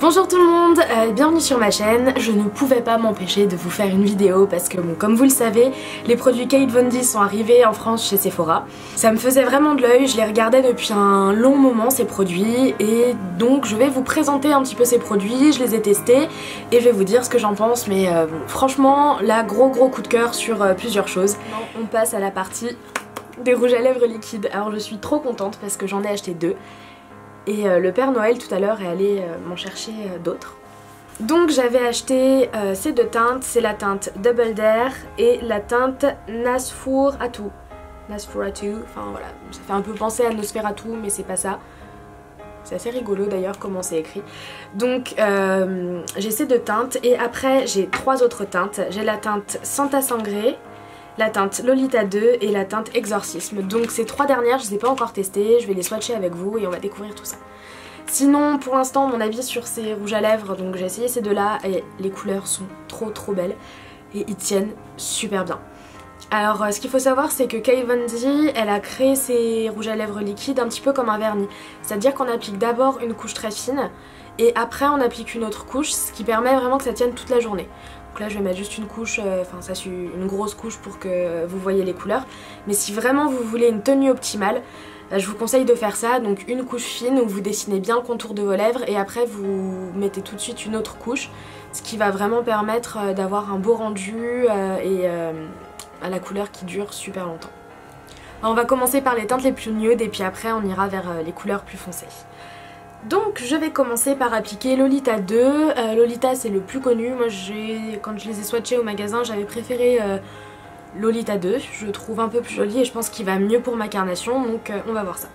Bonjour tout le monde, bienvenue sur ma chaîne. Je ne pouvais pas m'empêcher de vous faire une vidéo parce que bon, comme vous le savez, les produits Kate Von D sont arrivés en France chez Sephora. Ça me faisait vraiment de l'œil, je les regardais depuis un long moment ces produits et donc je vais vous présenter un petit peu ces produits, je les ai testés et je vais vous dire ce que j'en pense mais bon, franchement là gros coup de cœur sur plusieurs choses. On passe à la partie des rouges à lèvres liquides. Alors je suis trop contente parce que j'en ai acheté deux. Et le Père Noël tout à l'heure est allé m'en chercher d'autres. Donc j'avais acheté ces deux teintes, c'est la teinte Double Dare et la teinte Nosferatu. Nosferatu, enfin voilà, ça fait un peu penser à Nosferatu mais c'est pas ça. C'est assez rigolo d'ailleurs comment c'est écrit. Donc j'ai ces deux teintes et après j'ai trois autres teintes. J'ai la teinte Santa Sangre, la teinte Lolita 2 et la teinte Exorcisme. Donc ces trois dernières je ne les ai pas encore testées, je vais les swatcher avec vous et on va découvrir tout ça. Sinon pour l'instant mon avis sur ces rouges à lèvres, donc j'ai essayé ces deux là et les couleurs sont trop belles et ils tiennent super bien. Alors ce qu'il faut savoir c'est que Kate Von D elle a créé ses rouges à lèvres liquides un petit peu comme un vernis. C'est à dire qu'on applique d'abord une couche très fine et après on applique une autre couche, ce qui permet vraiment que ça tienne toute la journée. Donc là je vais mettre juste une couche, enfin ça c'est une grosse couche pour que vous voyez les couleurs. Mais si vraiment vous voulez une tenue optimale, je vous conseille de faire ça. Donc une couche fine où vous dessinez bien le contour de vos lèvres et après vous mettez tout de suite une autre couche. Ce qui va vraiment permettre d'avoir un beau rendu et à la couleur qui dure super longtemps. Alors on va commencer par les teintes les plus nudes et puis après on ira vers les couleurs plus foncées. Donc je vais commencer par appliquer Lolita 2. Lolita c'est le plus connu. Moi quand je les ai swatchés au magasin j'avais préféré Lolita 2. Je le trouve un peu plus joli et je pense qu'il va mieux pour ma carnation. Donc on va voir ça.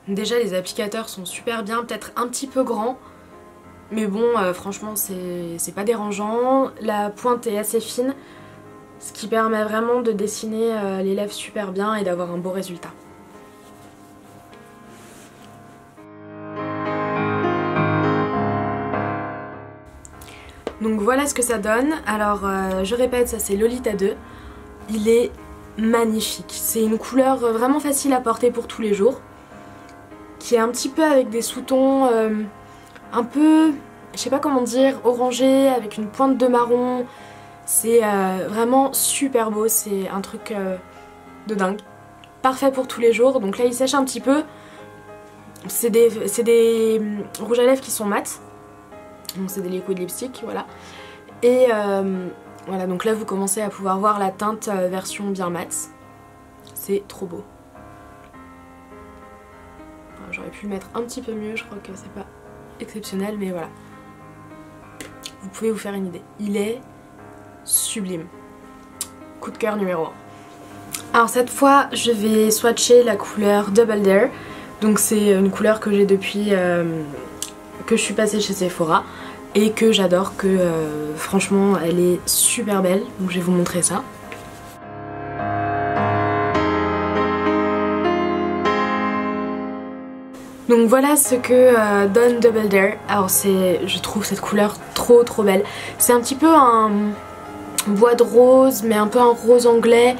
Déjà les applicateurs sont super bien, peut-être un petit peu grands. Mais bon franchement c'est pas dérangeant. La pointe est assez fine. Ce qui permet vraiment de dessiner les lèvres super bien et d'avoir un beau résultat. Donc voilà ce que ça donne. Alors je répète, ça c'est Lolita 2. Il est magnifique. C'est une couleur vraiment facile à porter pour tous les jours. Qui est un petit peu avec des sous-tons un peu, je sais pas comment dire, orangé avec une pointe de marron. C'est vraiment super beau, c'est un truc de dingue. Parfait pour tous les jours, donc là il sèche un petit peu. C'est des rouges à lèvres qui sont mat. Donc c'est des liquid lipstick, voilà. Et voilà, donc là vous commencez à pouvoir voir la teinte version bien mat. C'est trop beau. J'aurais pu le mettre un petit peu mieux, je crois que c'est pas exceptionnel, mais voilà. Vous pouvez vous faire une idée. Il est sublime. Coup de cœur numéro 1. Alors cette fois je vais swatcher la couleur Double Dare. Donc c'est une couleur que j'ai depuis que je suis passée chez Sephora et que j'adore, que franchement elle est super belle. Donc je vais vous montrer ça. Donc voilà ce que donne Double Dare. Alors je trouve cette couleur trop belle. C'est un petit peu un bois de rose mais un peu un rose anglais.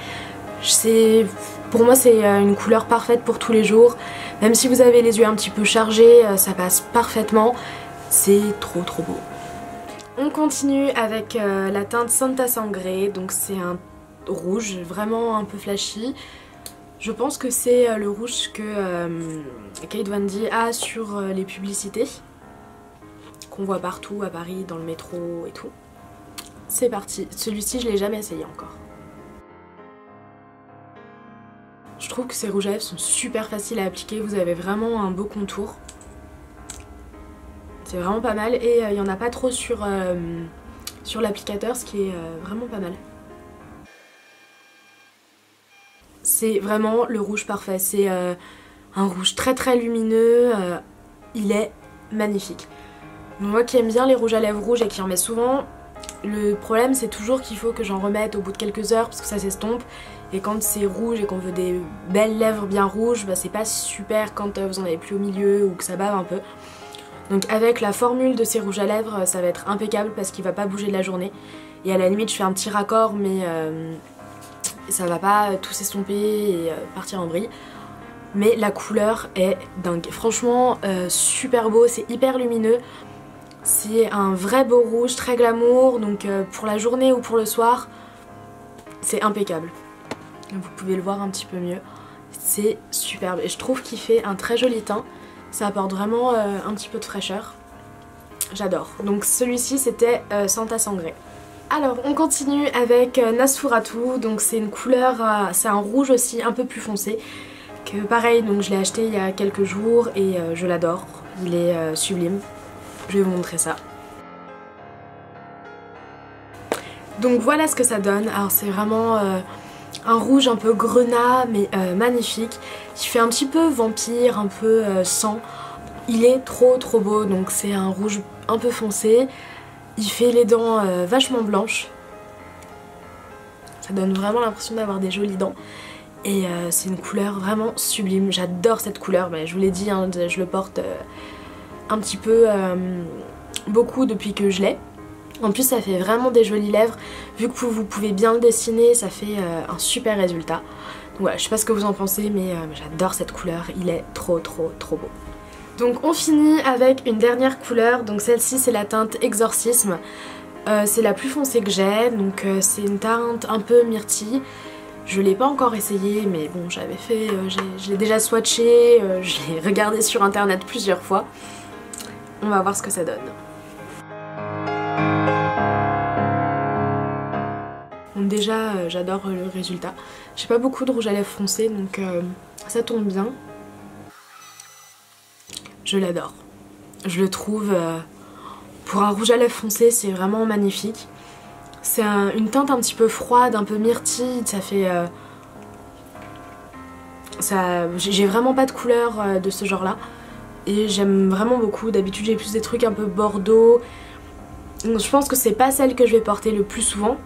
Pour moi c'est une couleur parfaite pour tous les jours. Même si vous avez les yeux un petit peu chargés, ça passe parfaitement. C'est trop beau. On continue avec la teinte Santa Sangre. Donc c'est un rouge vraiment un peu flashy. Je pense que c'est le rouge que Kate Von D a sur les publicités qu'on voit partout à Paris, dans le métro et tout. C'est parti, celui-ci je l'ai jamais essayé encore. Je trouve que ces rouges à lèvres sont super faciles à appliquer, vous avez vraiment un beau contour. C'est vraiment pas mal et il n'y en a pas trop sur l'applicateur, ce qui est vraiment pas mal. C'est vraiment le rouge parfait, c'est un rouge très lumineux, il est magnifique. Moi qui aime bien les rouges à lèvres rouges et qui en mets souvent, le problème c'est toujours qu'il faut que j'en remette au bout de quelques heures parce que ça s'estompe. Et quand c'est rouge et qu'on veut des belles lèvres bien rouges, bah c'est pas super quand vous en avez plus au milieu ou que ça bave un peu. Donc avec la formule de ces rouges à lèvres, ça va être impeccable parce qu'il va pas bouger de la journée. Et à la limite je fais un petit raccord mais ça va pas tout s'estomper et partir en vrille. mais la couleur est dingue. Franchement super beau, c'est hyper lumineux. C'est un vrai beau rouge, très glamour, donc pour la journée ou pour le soir, c'est impeccable. Vous pouvez le voir un petit peu mieux. C'est superbe et je trouve qu'il fait un très joli teint. Ça apporte vraiment un petit peu de fraîcheur. J'adore. Donc celui-ci c'était Santa Sangre. Alors on continue avec Nosferatu. Donc c'est une couleur, c'est un rouge aussi un peu plus foncé. Que pareil, donc je l'ai acheté il y a quelques jours et je l'adore. Il est sublime. Je vais vous montrer ça. Donc voilà ce que ça donne. Alors c'est vraiment un rouge un peu grenat mais magnifique. Qui fait un petit peu vampire, un peu sang. Il est trop beau. Donc c'est un rouge un peu foncé. Il fait les dents vachement blanches. Ça donne vraiment l'impression d'avoir des jolies dents. Et c'est une couleur vraiment sublime. J'adore cette couleur. Mais je vous l'ai dit, hein, je le porte un petit peu beaucoup depuis que je l'ai. En plus ça fait vraiment des jolies lèvres. Vu que vous pouvez bien le dessiner, ça fait un super résultat. Donc voilà, je sais pas ce que vous en pensez mais j'adore cette couleur. Il est trop beau. Donc on finit avec une dernière couleur. Donc celle-ci c'est la teinte Exorcisme. C'est la plus foncée que j'ai. Donc c'est une teinte un peu myrtille. Je l'ai pas encore essayé mais bon j'avais fait, je l'ai déjà swatché, je l'ai regardé sur internet plusieurs fois. On va voir ce que ça donne. Donc déjà j'adore le résultat. J'ai pas beaucoup de rouge à lèvres foncé donc ça tombe bien. Je l'adore. Je le trouve, pour un rouge à lèvres foncé c'est vraiment magnifique. C'est une teinte un petit peu froide, un peu myrtille, ça fait... j'ai vraiment pas de couleur de ce genre là. Et j'aime vraiment beaucoup. D'habitude j'ai plus des trucs un peu bordeaux. Donc, je pense que c'est pas celle que je vais porter le plus souvent.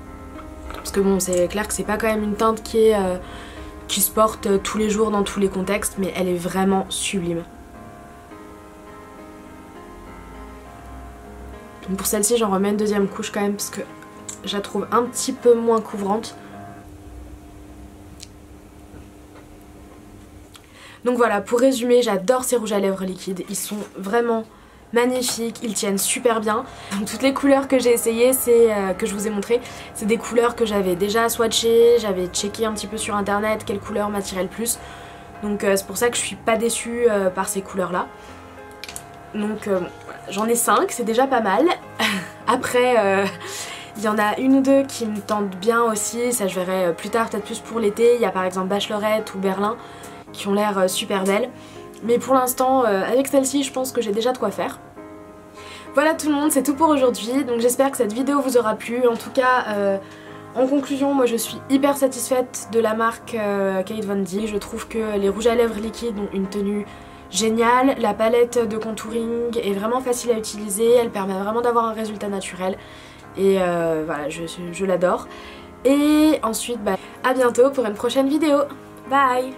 Parce que bon c'est clair que c'est pas quand même une teinte qui se porte tous les jours dans tous les contextes. Mais elle est vraiment sublime. Donc pour celle-ci j'en remets une deuxième couche quand même parce que je la trouve un petit peu moins couvrante. Donc voilà, pour résumer, j'adore ces rouges à lèvres liquides. Ils sont vraiment magnifiques, ils tiennent super bien. Donc toutes les couleurs que j'ai essayées, que je vous ai montré, c'est des couleurs que j'avais déjà swatchées, j'avais checké un petit peu sur internet quelle couleur m'attirait le plus. Donc c'est pour ça que je suis pas déçue par ces couleurs là. Donc j'en ai 5, c'est déjà pas mal. Après il y en a une ou deux qui me tentent bien aussi, ça je verrai plus tard, peut-être plus pour l'été. Il y a par exemple Bachelorette ou Berlin qui ont l'air super belles. Mais pour l'instant, avec celle-ci, je pense que j'ai déjà de quoi faire. Voilà tout le monde, c'est tout pour aujourd'hui. Donc j'espère que cette vidéo vous aura plu. En tout cas, en conclusion, moi je suis hyper satisfaite de la marque Kate Von D. Je trouve que les rouges à lèvres liquides ont une tenue géniale. La palette de contouring est vraiment facile à utiliser. Elle permet vraiment d'avoir un résultat naturel. Et voilà, je l'adore. Et ensuite, à bientôt pour une prochaine vidéo. Bye!